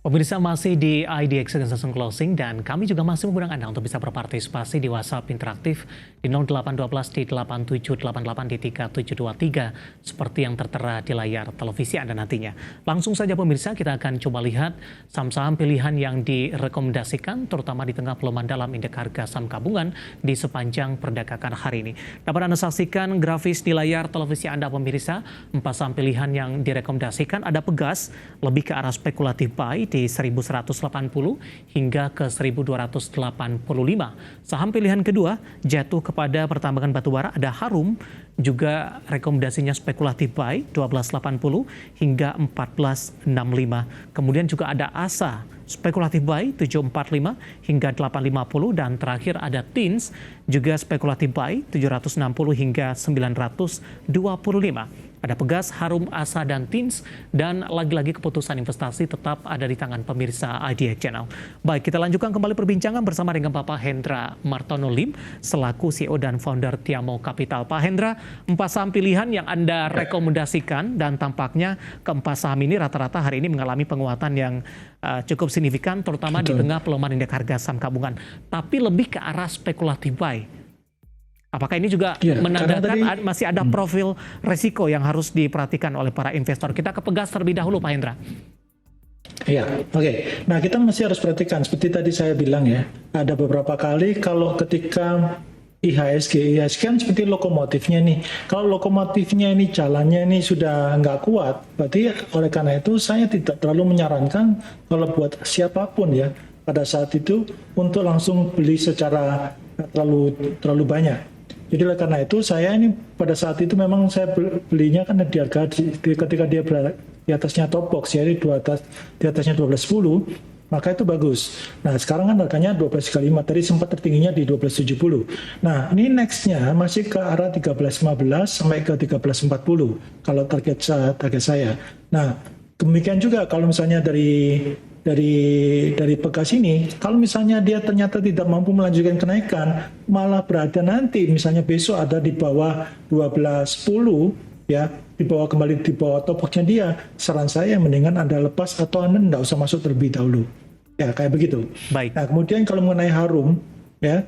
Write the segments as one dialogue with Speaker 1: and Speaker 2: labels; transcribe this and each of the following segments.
Speaker 1: Pemirsa masih di IDX Season Closing dan kami juga masih mengundang Anda untuk bisa berpartisipasi di WhatsApp interaktif di 0812 di 8788 di 3723 seperti yang tertera di layar televisi Anda nantinya. Langsung saja pemirsa, kita akan coba lihat saham-saham pilihan yang direkomendasikan terutama di tengah pelemahan dalam indeks harga saham gabungan di sepanjang perdagangan hari ini. Dapat Anda saksikan grafis di layar televisi Anda pemirsa, 4 saham pilihan yang direkomendasikan ada Pegas lebih ke arah spekulatif buy di 1180 hingga ke 1285. Saham pilihan kedua jatuh kepada pertambangan batubara ada Harum, juga rekomendasinya spekulatif buy 1280 hingga 1465. Kemudian juga ada Asa spekulatif buy 745 hingga 850 dan terakhir ada Tins juga spekulatif buy 760 hingga 925. Ada Pegas, Harum, Asa, dan Tins, dan lagi-lagi keputusan investasi tetap ada di tangan pemirsa IDX Channel. Baik, kita lanjutkan kembali perbincangan bersama dengan Bapak Hendra Martono Lim, selaku CEO dan founder Tiamo Capital. Pak Hendra, 4 saham pilihan yang Anda rekomendasikan, dan tampaknya keempat saham ini rata-rata hari ini mengalami penguatan yang cukup signifikan, terutama di tengah pelemahan indeks harga saham gabungan, tapi lebih ke arah spekulatif buy. Apakah ini juga menandakan masih ada profil resiko yang harus diperhatikan oleh para investor? Kita ke Pegas terlebih dahulu, Pak Hendra.
Speaker 2: Iya, oke. Nah, kita masih harus perhatikan, seperti tadi saya bilang ya, ada beberapa kali kalau ketika IHSG kan seperti lokomotifnya nih. Kalau lokomotifnya ini jalannya ini sudah nggak kuat, berarti oleh karena itu saya tidak terlalu menyarankan kalau buat siapapun ya pada saat itu untuk langsung beli secara terlalu banyak. Jadi oleh karena itu saya ini pada saat itu memang saya belinya kan di harga ketika dia berada di atasnya top box ya di atasnya 1210, maka itu bagus. Nah sekarang kan harganya 12.5, tadi sempat tertingginya di 12.70. Nah ini nextnya masih ke arah 13.15 sampai ke 13.40 kalau target saya. Nah demikian juga kalau misalnya dari Pegas ini, kalau misalnya dia ternyata tidak mampu melanjutkan kenaikan, malah berada nanti misalnya besok ada di bawah 12.10 ya, kembali di bawah top box-nya dia, saran saya mendingan Anda lepas atau Anda tidak usah masuk terlebih dahulu. Ya, kayak begitu.
Speaker 1: Baik.
Speaker 2: Nah, kemudian kalau mengenai Harum ya,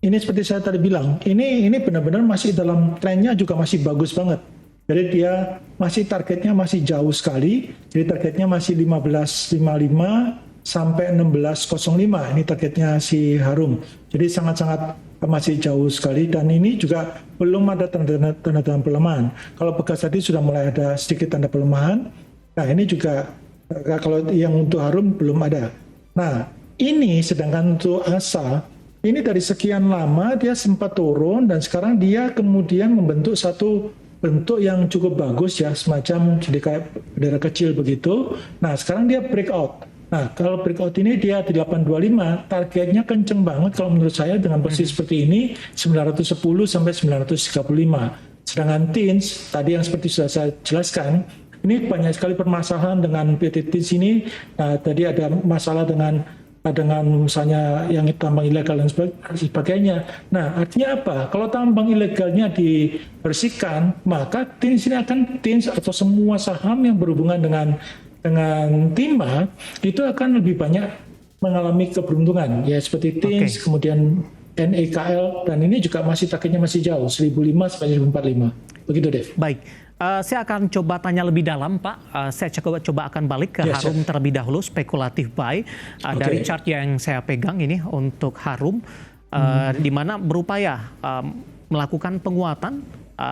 Speaker 2: ini seperti saya tadi bilang, ini benar-benar masih dalam trennya juga masih bagus banget. Jadi dia targetnya masih jauh sekali. Jadi targetnya masih 15.55 sampai 16.05. Ini targetnya si Harum. Jadi sangat-sangat masih jauh sekali dan ini juga belum ada tanda-tanda pelemahan. Kalau Pegas tadi sudah mulai ada sedikit tanda pelemahan. Nah, ini juga kalau yang untuk Harum belum ada. Nah, ini sedangkan untuk Asa ini dari sekian lama dia sempat turun dan sekarang dia kemudian membentuk satu bentuk yang cukup bagus ya, semacam jadi kayak bendera kecil begitu. Nah sekarang dia breakout. Nah kalau breakout ini dia di 825, targetnya kenceng banget kalau menurut saya dengan posisi seperti ini 910 sampai 935. Sedangkan Tins tadi yang seperti sudah saya jelaskan, ini banyak sekali permasalahan dengan PT Tins ini. Nah, tadi ada masalah dengan misalnya yang tambang ilegal dan sebagainya. Nah, artinya apa? Kalau tambang ilegalnya dibersihkan, maka Tins atau semua saham yang berhubungan dengan timah itu akan lebih banyak mengalami keberuntungan. Ya, seperti Tins, kemudian NEKL, dan ini juga targetnya masih jauh, 1.005 sampai 1.045. Begitu, Dev.
Speaker 1: Baik. Saya akan coba tanya lebih dalam, Pak. Saya coba akan balik ke Harum terlebih dahulu, spekulatif buy. Dari chart yang saya pegang ini untuk Harum, di mana berupaya melakukan penguatan,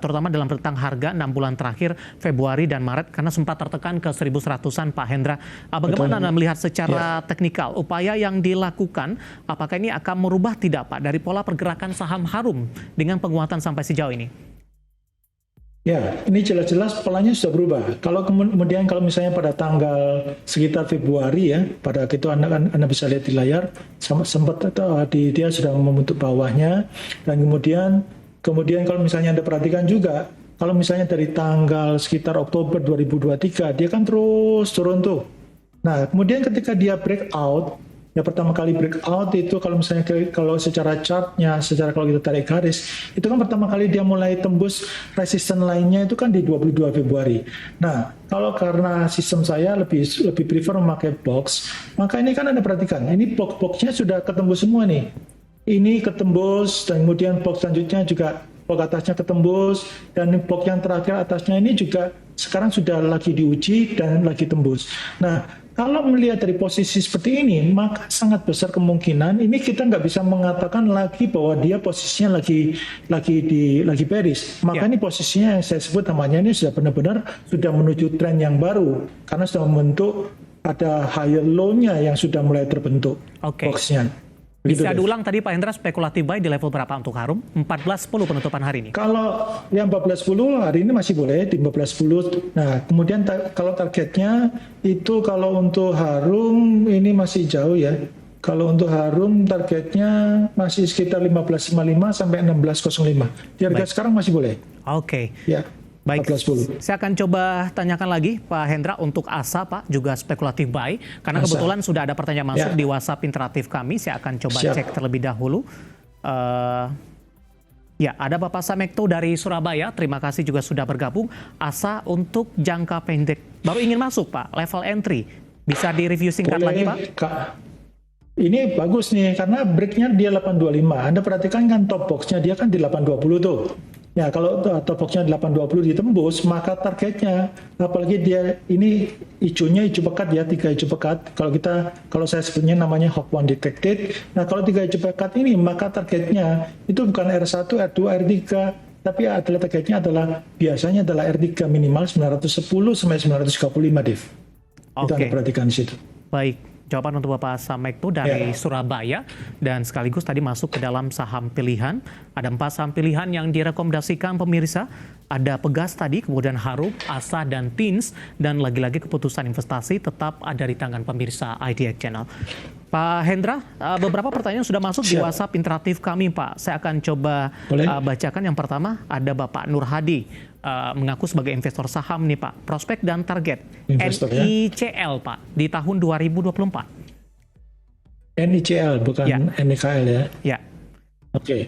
Speaker 1: terutama dalam rentang harga 6 bulan terakhir, Februari dan Maret, karena sempat tertekan ke 1.100-an, Pak Hendra. Bagaimana Anda melihat secara teknikal, upaya yang dilakukan, apakah ini akan merubah tidak, Pak, dari pola pergerakan saham Harum dengan penguatan sampai sejauh ini?
Speaker 2: Ya, ini jelas-jelas polanya sudah berubah. Kalau kemudian kalau misalnya pada tanggal sekitar Februari ya, pada itu Anda bisa lihat di layar, sempat dia sudah membentuk bawahnya, dan kemudian kalau misalnya Anda perhatikan juga, kalau misalnya dari tanggal sekitar Oktober 2023, dia kan terus turun tuh. Nah, kemudian ketika dia breakout, ya pertama kali breakout itu kalau misalnya kalau secara chartnya, kalau kita tarik garis, itu kan pertama kali dia mulai tembus resisten lainnya itu kan di 22 Februari. Nah, kalau karena sistem saya lebih prefer memakai box, maka ini kan Anda perhatikan, ini box-boxnya sudah ketembus semua nih. Ini ketembus dan kemudian box selanjutnya juga box atasnya ketembus dan box yang terakhir atasnya ini juga sekarang sudah lagi diuji dan lagi tembus. Nah, kalau melihat dari posisi seperti ini, maka sangat besar kemungkinan ini kita nggak bisa mengatakan lagi bahwa dia posisinya lagi bearish. Maka ini posisinya yang saya sebut namanya ini sudah benar-benar sudah menuju tren yang baru karena sudah membentuk ada higher low-nya yang sudah mulai terbentuk box-nya.
Speaker 1: Bisa diulang tadi Pak Hendra, spekulatif buy di level berapa untuk Harum? 14.10 penutupan hari ini.
Speaker 2: Kalau yang 14.10 hari ini masih boleh di 14.10. Nah, kemudian kalau targetnya itu kalau untuk Harum ini masih jauh ya. Kalau untuk Harum targetnya masih sekitar 15.55 sampai 16.05. Di harga sekarang masih boleh. Ya.
Speaker 1: Baik,
Speaker 2: 14.10.
Speaker 1: saya akan coba tanyakan lagi Pak Hendra untuk ASA Pak, juga spekulatif buy. Karena kebetulan sudah ada pertanyaan masuk di WhatsApp interaktif kami, saya akan coba cek terlebih dahulu. Ya, ada Bapak Samekto dari Surabaya, terima kasih juga sudah bergabung. ASA untuk jangka pendek, baru ingin masuk Pak, level entry. Bisa direview singkat lagi Pak?
Speaker 2: Ini bagus nih, karena breaknya dia 825. Anda perhatikan kan top boxnya dia kan di 820 tuh. Ya, kalau top boxnya 820 ditembus, maka targetnya, apalagi dia ini hijaunya hijau pekat ya, 3 hijau pekat. Kalau saya sebutnya namanya hawk one detected. Nah, kalau 3 hijau pekat ini, maka targetnya itu bukan R1, R2, R3, tapi adalah targetnya biasanya adalah R3 minimal 910 sampai 935, Dev. Itu Anda perhatikan di situ.
Speaker 1: Baik. Jawaban untuk Bapak Samekto dari Surabaya, dan sekaligus tadi masuk ke dalam saham pilihan. Ada 4 saham pilihan yang direkomendasikan pemirsa. Ada Pegas tadi, kemudian Harum, ASA, dan Teens. Dan lagi-lagi keputusan investasi tetap ada di tangan pemirsa IDX Channel. Pak Hendra, beberapa pertanyaan sudah masuk di WhatsApp interaktif kami Pak. Saya akan coba bacakan. Yang pertama ada Bapak Nur Hadi, mengaku sebagai investor saham nih Pak. Prospek dan target NICL Pak di tahun 2024.
Speaker 2: NICL bukan NIKL ya?
Speaker 1: Ya.
Speaker 2: Oke.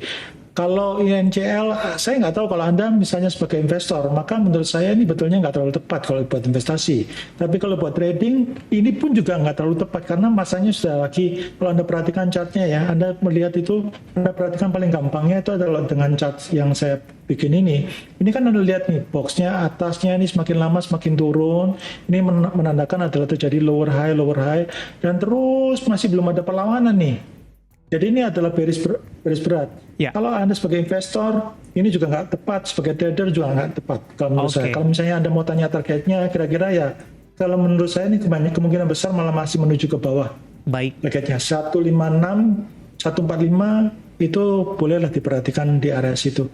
Speaker 2: Kalau NICL, saya nggak tahu kalau Anda misalnya sebagai investor, maka menurut saya ini betulnya nggak terlalu tepat kalau buat investasi. Tapi kalau buat trading, ini pun juga nggak terlalu tepat karena masanya sudah lagi, kalau Anda perhatikan chartnya ya, Anda melihat itu, Anda perhatikan paling gampangnya itu adalah dengan chart yang saya bikin ini. Ini kan Anda lihat nih, boxnya atasnya ini semakin lama semakin turun, ini menandakan adalah terjadi lower high, dan terus masih belum ada perlawanan nih. Jadi ini adalah bearish berat. Kalau Anda sebagai investor, ini juga nggak tepat. Sebagai trader juga nggak tepat. Kalau menurut saya, kalau misalnya Anda mau tanya targetnya, kira-kira ya, kalau menurut saya ini kemungkinan besar malah masih menuju ke bawah.
Speaker 1: Baik.
Speaker 2: Targetnya 156, 145 itu bolehlah diperhatikan di area situ.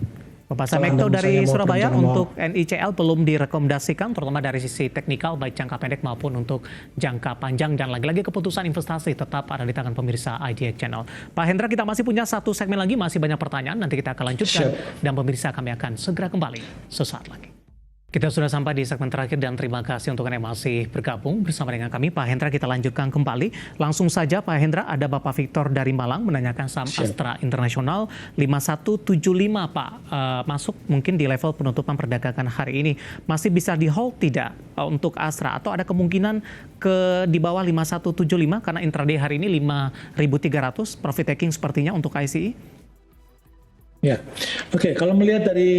Speaker 1: Bapak Samekto dari Surabaya, untuk NICL belum direkomendasikan, terutama dari sisi teknikal, baik jangka pendek maupun untuk jangka panjang. Dan lagi-lagi keputusan investasi tetap ada di tangan pemirsa IDX Channel. Pak Hendra, kita masih punya satu segmen lagi, masih banyak pertanyaan, nanti kita akan lanjutkan. Dan pemirsa kami akan segera kembali sesaat lagi. Kita sudah sampai di segmen terakhir dan terima kasih untuk Anda yang masih bergabung bersama dengan kami. Pak Hendra, kita lanjutkan kembali. Langsung saja Pak Hendra, ada Bapak Victor dari Malang menanyakan saham Astra Internasional 5175 Pak. Masuk mungkin di level penutupan perdagangan hari ini. Masih bisa di hold tidak untuk Astra? Atau ada kemungkinan di bawah 5175 karena intraday hari ini 5.300 profit taking sepertinya untuk ICI?
Speaker 2: Ya, oke. Kalau melihat dari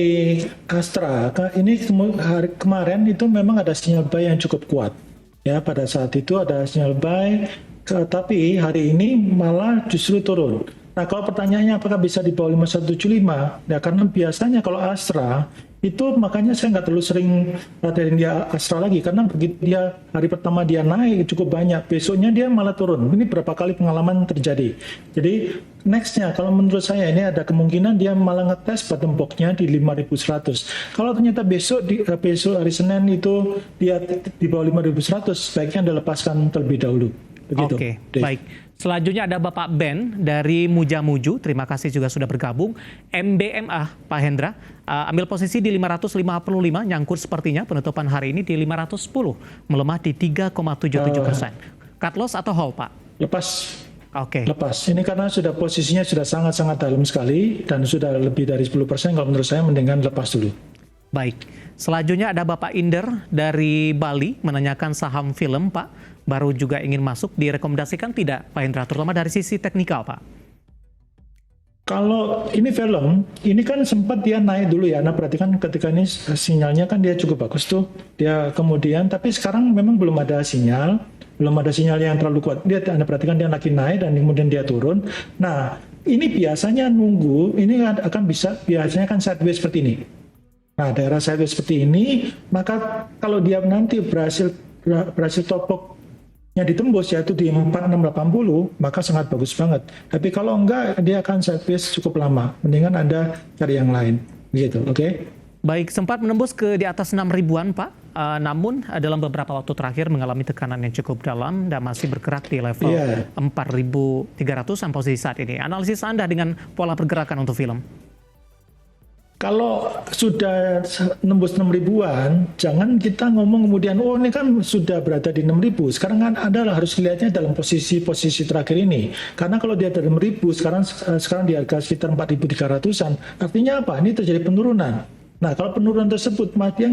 Speaker 2: Astra, ini kemarin itu memang ada sinyal buy yang cukup kuat. Ya, pada saat itu ada sinyal buy, tapi hari ini malah justru turun. Nah, kalau pertanyaannya apakah bisa di bawah 5175? Ya, karena biasanya kalau Astra itu makanya saya nggak terlalu sering perhatiin dia Astra lagi, karena begitu dia hari pertama dia naik cukup banyak, besoknya dia malah turun. Ini berapa kali pengalaman terjadi. Jadi nextnya kalau menurut saya ini ada kemungkinan dia malah ngetes bottom box-nya di 5.100. Kalau ternyata besok hari Senin itu dia di bawah 5.100, sebaiknya Anda lepaskan terlebih dahulu. Begitu.
Speaker 1: Oke, baik. Selanjutnya ada Bapak Ben dari Mujamuju, terima kasih juga sudah bergabung. MBMA, Pak Hendra, ambil posisi di 555, nyangkut sepertinya penutupan hari ini di 510, melemah di 3,77%. Cut loss atau hold Pak?
Speaker 2: Lepas
Speaker 1: Oke.
Speaker 2: lepas. Ini karena sudah posisinya sudah sangat-sangat dalam sekali dan sudah lebih dari 10%, kalau menurut saya mendingan lepas dulu.
Speaker 1: Baik. Selanjutnya ada Bapak Inder dari Bali menanyakan saham film, Pak. Baru juga ingin masuk, direkomendasikan tidak, Pak Hendra, terutama dari sisi teknikal, Pak?
Speaker 2: Kalau ini film, ini kan sempat dia naik dulu ya. Nah, perhatikan ketika ini sinyalnya kan dia cukup bagus tuh. Dia kemudian, tapi sekarang memang belum ada sinyal yang terlalu kuat. Anda perhatikan dia lagi naik dan kemudian dia turun. Nah, ini biasanya nunggu, ini akan biasanya kan sideways seperti ini. Nah, daerah sideways seperti ini, maka kalau dia nanti berhasil topoknya ditembus yaitu di 4680, maka sangat bagus banget. Tapi kalau enggak, dia akan sideways cukup lama. Mendingan Anda cari yang lain. Begitu, oke?
Speaker 1: Baik, sempat menembus ke di atas 6 ribuan, Pak. Namun dalam beberapa waktu terakhir mengalami tekanan yang cukup dalam dan masih bergerak di level 4.300-an posisi saat ini. Analisis Anda dengan pola pergerakan untuk film?
Speaker 2: Kalau sudah nembus 6 ribuan, jangan kita ngomong kemudian, oh ini kan sudah berada di 6 ribu. Sekarang kan Anda harus melihatnya dalam posisi terakhir ini. Karena kalau dia dari 6 ribu, sekarang di harga sekitar 4.300-an, artinya apa? Ini terjadi penurunan. Nah, kalau penurunan tersebut, dia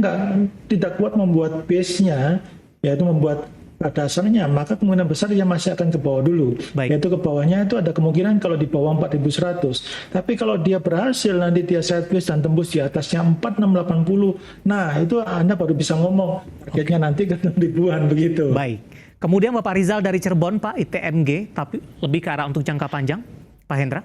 Speaker 2: tidak kuat membuat base-nya, yaitu membuat dasarnya, maka kemungkinan besar dia masih akan ke bawah dulu.
Speaker 1: Baik.
Speaker 2: Yaitu ke bawahnya itu ada kemungkinan kalau di bawah 4.100. Tapi kalau dia berhasil nanti dia sideways dan tembus di atasnya 4.680, nah itu Anda baru bisa ngomong targetnya nanti ke 6 ribuan begitu.
Speaker 1: Baik. Kemudian Bapak Rizal dari Cirebon, Pak, ITMG, tapi lebih ke arah untuk jangka panjang, Pak Hendra?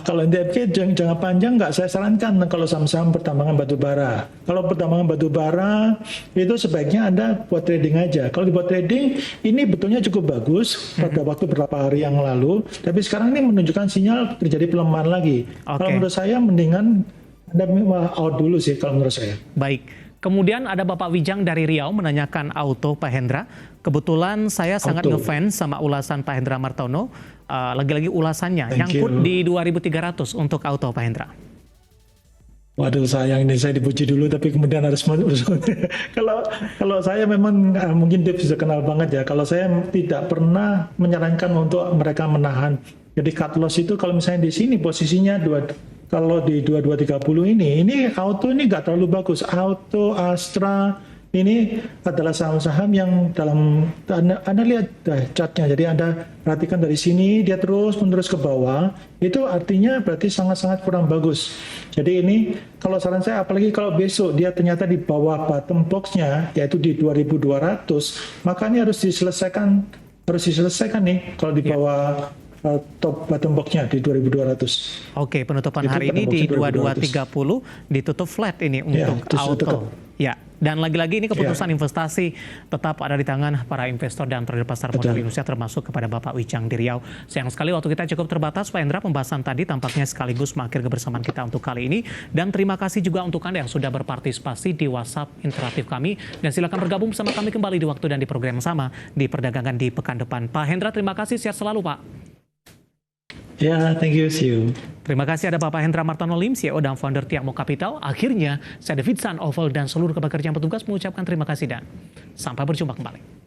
Speaker 2: Kalau NTFG jangka panjang nggak saya sarankan kalau saham-saham pertambangan batubara. Kalau pertambangan batubara itu sebaiknya Anda buat trading aja. Kalau dibuat trading ini betulnya cukup bagus pada waktu beberapa hari yang lalu, tapi sekarang ini menunjukkan sinyal terjadi pelemahan lagi. Kalau menurut saya mendingan Anda out dulu sih kalau menurut saya.
Speaker 1: Baik. Kemudian ada Bapak Wijang dari Riau menanyakan auto Pak Hendra. Kebetulan saya sangat ngefans sama ulasan Pak Hendra Martono. Lagi-lagi ulasannya nyangkut di 2.300 untuk auto Pak Hendra.
Speaker 2: Waduh, sayang ini saya dipuji dulu tapi kemudian harus kalau saya memang mungkin dia bisa kenal banget ya. Kalau saya tidak pernah menyarankan untuk mereka menahan. Jadi cut loss itu kalau misalnya di sini posisinya kalau di 2230 ini auto ini nggak terlalu bagus. Auto, Astra ini adalah saham-saham yang dalam Anda lihat chartnya. Jadi Anda perhatikan dari sini dia terus-menerus ke bawah. Itu artinya berarti sangat-sangat kurang bagus. Jadi ini kalau saran saya, apalagi kalau besok dia ternyata di bawah bottom box-nya yaitu di 2200, maka ini harus diselesaikan nih kalau di bawah top bottom box-nya di 2200.
Speaker 1: Oke, penutupan hari ini di 2230 ditutup flat ini untuk auto. Ya, dan lagi-lagi ini keputusan investasi tetap ada di tangan para investor dan trader pasar modal Indonesia, termasuk kepada Bapak Wijang di Riau. Sayang sekali waktu kita cukup terbatas, Pak Hendra. Pembahasan tadi tampaknya sekaligus mengakhiri kebersamaan kita untuk kali ini. Dan terima kasih juga untuk Anda yang sudah berpartisipasi di WhatsApp interaktif kami. Dan silakan bergabung bersama kami kembali di waktu dan di program yang sama di perdagangan di pekan depan. Pak Hendra, terima kasih. Sehat selalu, Pak.
Speaker 2: Ya, thank you. See you.
Speaker 1: Terima kasih ada Bapak Hendra Martono Lim, CEO dan founder Tiakmo Capital. Akhirnya, saya David San Oval dan seluruh pekerjaan petugas mengucapkan terima kasih dan sampai berjumpa kembali.